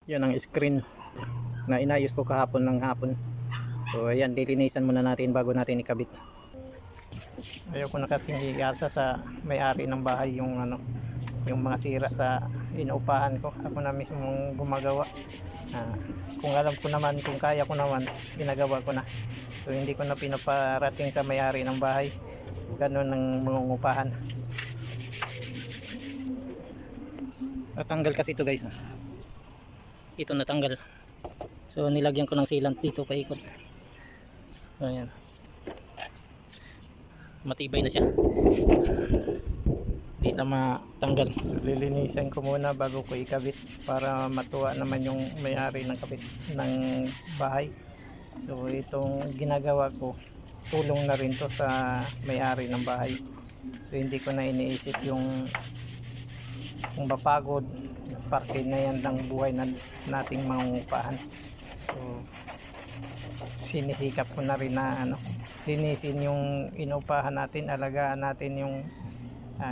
Yan ang screen na inayos ko kahapon ng hapon. So ayan, dilinisan muna natin bago natin ikabit. Ayaw ko na kasing iasa sa may-ari ng bahay yung yung mga sira sa inuupahan ko. Ako na mismong gumagawa. Kung alam ko naman, kung kaya ko naman, ginagawa ko na. So hindi ko na pinaparating sa may-ari ng bahay. So, ganun ang mga upahan. Natanggal kasi ito guys. Ito natanggal. So nilagyan ko ng sealant dito paikot. Ayan. Matibay na siya. Hindi na matanggal. So lilinisan ko muna bago ko ikabit para matuwa naman yung may-ari ng kabit ng bahay. So itong ginagawa ko, tulong na rin to sa may-ari ng bahay. So hindi ko na iniisip yung mapagod, parte na yan ng buhay na nating mangungupahan. So sinisikap ko na rin na linisin yung inupahan natin, alagaan natin yung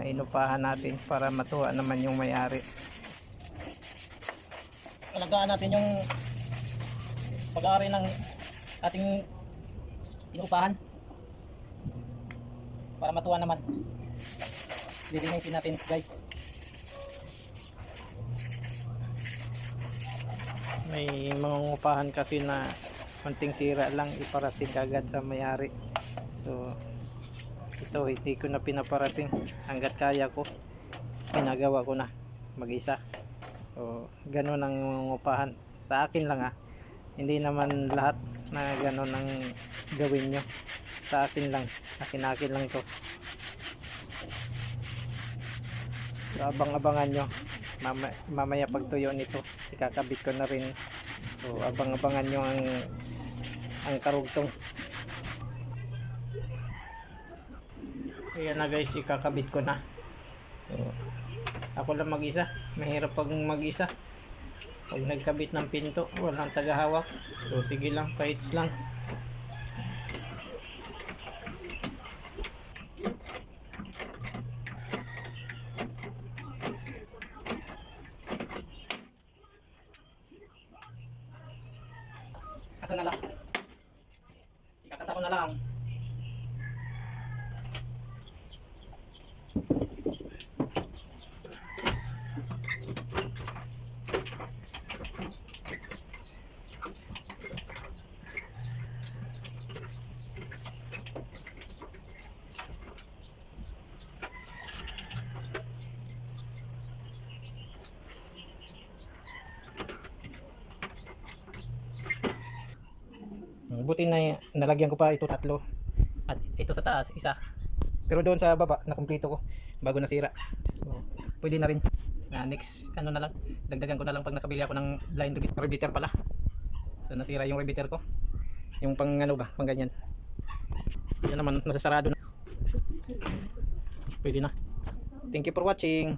inupahan natin para matuwa naman yung may-ari. Alagaan natin yung pag-aari ng ating inupahan para matuwa naman. Lilinisin natin guys. May mga ngupahan kasi na konting sira lang iparating agad sa may-ari. So ito hindi ko na pinaparating, hanggat kaya ko ginagawa ko na mag-isa. So ganun ang ngupahan sa akin lang hindi naman lahat na ganun ang gawin nyo. Sa akin lang, akin lang to. So abang-abangan nyo, mamaya pagtuyo nito ikakabit ko na rin. So abang-abangan nyo ang karugtong. Ayan na guys, ikakabit ko na. So ako lang mag-isa, mahirap pag mag-isa. Pag nagkabit ng pinto, walang tagahawak. So sige lang, kahits lang. Kasa na lang. Ikakasa ko na lang. Buti na nalagyan ko pa ito tatlo at ito sa taas isa, pero doon sa baba na kumpleto ko bago nasira. So pwede na rin. Next na lang, dagdagan ko na lang pag nakabili ako ng blind repeater pala. So nasira yung repeater ko, yung pang pang ganyan. Yan naman nasasarado na, pwede na. Thank you for watching.